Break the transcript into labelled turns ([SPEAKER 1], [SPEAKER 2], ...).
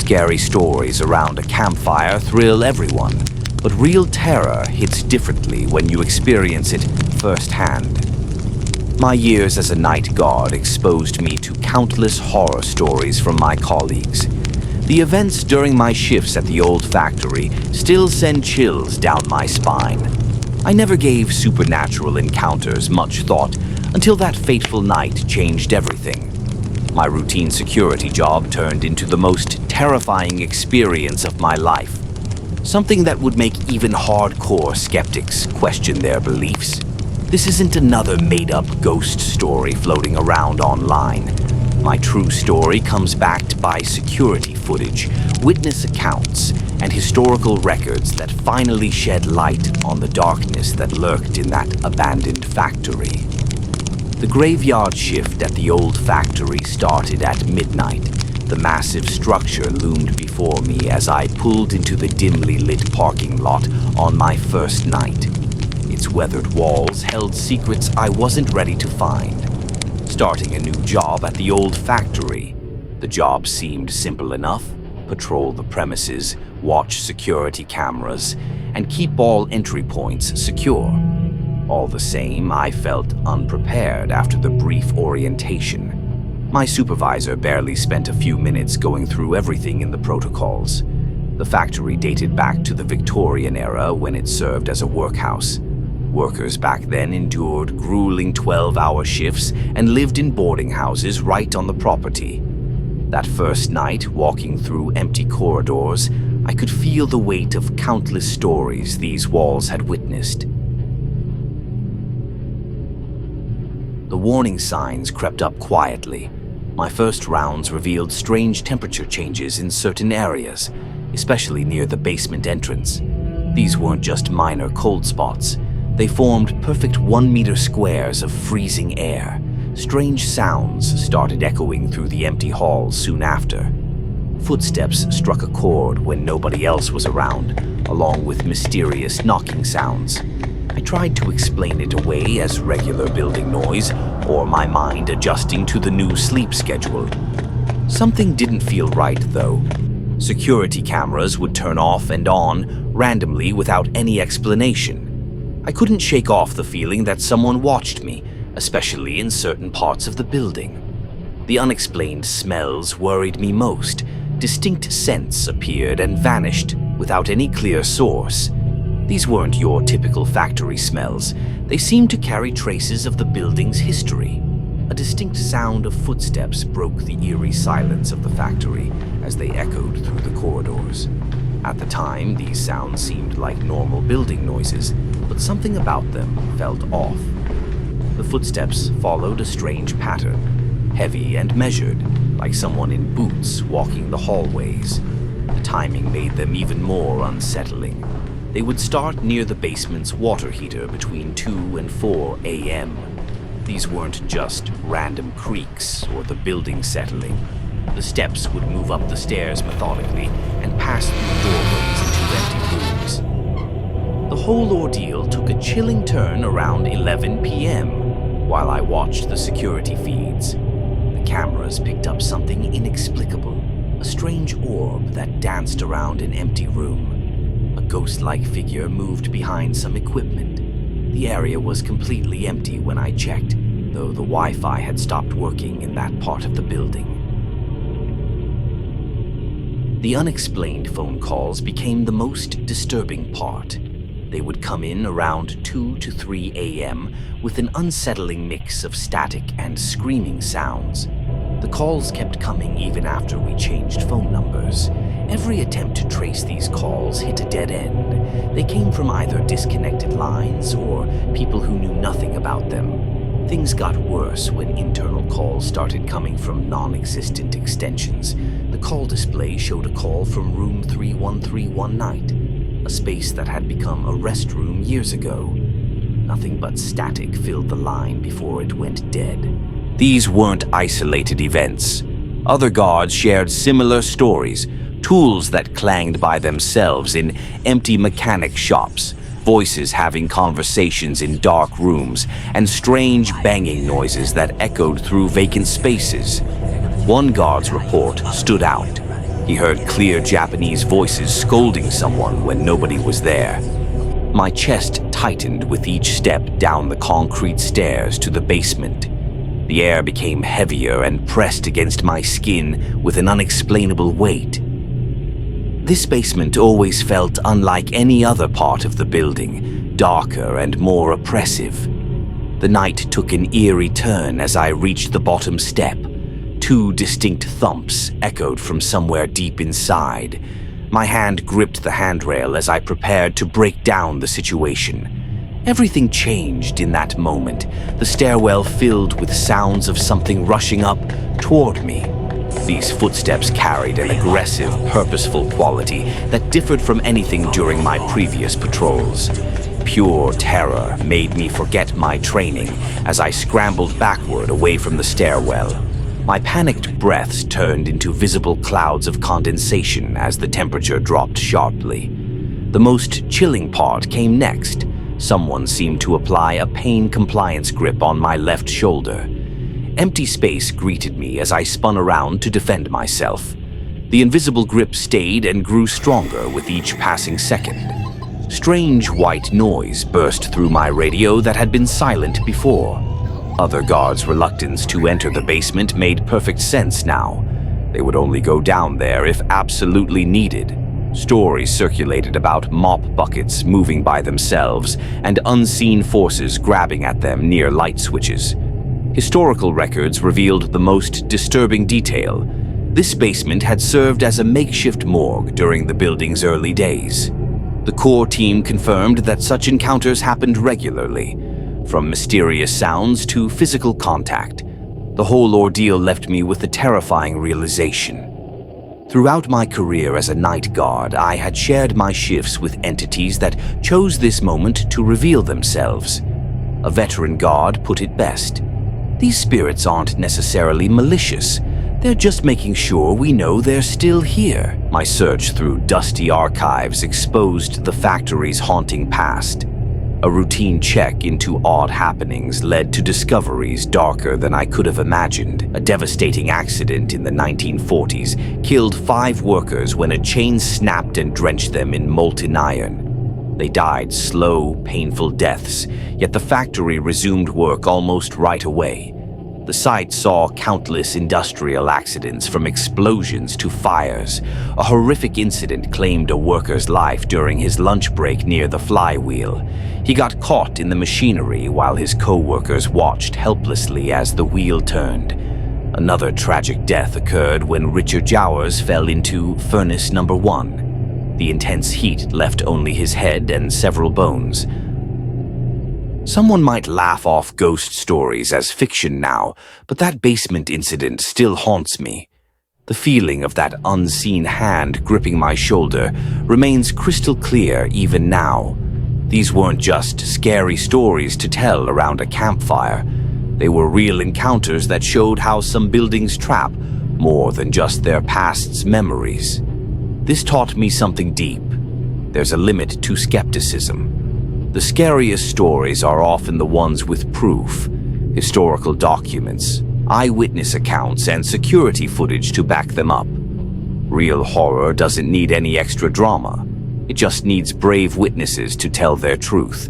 [SPEAKER 1] Scary stories around a campfire thrill everyone, but real terror hits differently when you experience it firsthand. My years as a night guard exposed me to countless horror stories from my colleagues. The events during my shifts at the old factory still send chills down my spine. I never gave supernatural encounters much thought until that fateful night changed everything. My routine security job turned into the most terrifying experience of my life. Something that would make even hardcore skeptics question their beliefs. This isn't another made-up ghost story floating around online. My true story comes backed by security footage, witness accounts, and historical records that finally shed light on the darkness that lurked in that abandoned factory. The graveyard shift at the old factory started at midnight. The massive structure loomed before me as I pulled into the dimly lit parking lot on my first night. Its weathered walls held secrets I wasn't ready to find. Starting a new job at the old factory, the job seemed simple enough. Patrol the premises, watch security cameras, and keep all entry points secure. All the same, I felt unprepared after the brief orientation. My supervisor barely spent a few minutes going through everything in the protocols. The factory dated back to the Victorian era when it served as a workhouse. Workers back then endured grueling 12-hour shifts and lived in boarding houses right on the property. That first night, walking through empty corridors, I could feel the weight of countless stories these walls had witnessed. The warning signs crept up quietly. My first rounds revealed strange temperature changes in certain areas, especially near the basement entrance. These weren't just minor cold spots. They formed perfect 1-meter squares of freezing air. Strange sounds started echoing through the empty halls soon after. Footsteps struck a chord when nobody else was around, along with mysterious knocking sounds. I tried to explain it away as regular building noise, or my mind adjusting to the new sleep schedule. Something didn't feel right, though. Security cameras would turn off and on randomly without any explanation. I couldn't shake off the feeling that someone watched me, especially in certain parts of the building. The unexplained smells worried me most. Distinct scents appeared and vanished without any clear source. These weren't your typical factory smells. They seemed to carry traces of the building's history. A distinct sound of footsteps broke the eerie silence of the factory as they echoed through the corridors. At the time, these sounds seemed like normal building noises, but something about them felt off. The footsteps followed a strange pattern, heavy and measured, like someone in boots walking the hallways. The timing made them even more unsettling. They would start near the basement's water heater between 2 and 4 a.m. These weren't just random creaks or the building settling. The steps would move up the stairs methodically and pass through doorways into empty rooms. The whole ordeal took a chilling turn around 11 p.m. while I watched the security feeds. The cameras picked up something inexplicable, a strange orb that danced around an empty room. A ghost-like figure moved behind some equipment. The area was completely empty when I checked, though the Wi-Fi had stopped working in that part of the building. The unexplained phone calls became the most disturbing part. They would come in around 2 to 3 a.m. with an unsettling mix of static and screaming sounds. The calls kept coming even after we changed phone numbers. Every attempt to trace these calls hit a dead end. They came from either disconnected lines or people who knew nothing about them. Things got worse when internal calls started coming from non-existent extensions. The call display showed a call from room 313 one night, a space that had become a restroom years ago. Nothing but static filled the line before it went dead. These weren't isolated events. Other guards shared similar stories, tools that clanged by themselves in empty mechanic shops, voices having conversations in dark rooms, and strange banging noises that echoed through vacant spaces. One guard's report stood out. He heard clear Japanese voices scolding someone when nobody was there. My chest tightened with each step down the concrete stairs to the basement. The air became heavier and pressed against my skin with an unexplainable weight. This basement always felt unlike any other part of the building, darker and more oppressive. The night took an eerie turn as I reached the bottom step. Two distinct thumps echoed from somewhere deep inside. My hand gripped the handrail as I prepared to break down the situation. Everything changed in that moment, the stairwell filled with sounds of something rushing up toward me. These footsteps carried an aggressive, purposeful quality that differed from anything during my previous patrols. Pure terror made me forget my training as I scrambled backward away from the stairwell. My panicked breaths turned into visible clouds of condensation as the temperature dropped sharply. The most chilling part came next. Someone seemed to apply a pain compliance grip on my left shoulder. Empty space greeted me as I spun around to defend myself. The invisible grip stayed and grew stronger with each passing second. Strange white noise burst through my radio that had been silent before. Other guards' reluctance to enter the basement made perfect sense now. They would only go down there if absolutely needed. Stories circulated about mop buckets moving by themselves and unseen forces grabbing at them near light switches. Historical records revealed the most disturbing detail. This basement had served as a makeshift morgue during the building's early days. The core team confirmed that such encounters happened regularly, from mysterious sounds to physical contact. The whole ordeal left me with a terrifying realization. Throughout my career as a night guard, I had shared my shifts with entities that chose this moment to reveal themselves. A veteran guard put it best. These spirits aren't necessarily malicious. They're just making sure we know they're still here. My search through dusty archives exposed the factory's haunting past. A routine check into odd happenings led to discoveries darker than I could have imagined. A devastating accident in the 1940s killed 5 workers when a chain snapped and drenched them in molten iron. They died slow, painful deaths, yet the factory resumed work almost right away. The site saw countless industrial accidents, from explosions to fires. A horrific incident claimed a worker's life during his lunch break near the flywheel. He got caught in the machinery while his co-workers watched helplessly as the wheel turned. Another tragic death occurred when Richard Jowers fell into furnace number 1. The intense heat left only his head and several bones. Someone might laugh off ghost stories as fiction now, but that basement incident still haunts me. The feeling of that unseen hand gripping my shoulder remains crystal clear even now. These weren't just scary stories to tell around a campfire. They were real encounters that showed how some buildings trap more than just their past's memories. This taught me something deep. There's a limit to skepticism. The scariest stories are often the ones with proof, historical documents, eyewitness accounts, and security footage to back them up. Real horror doesn't need any extra drama. It just needs brave witnesses to tell their truth.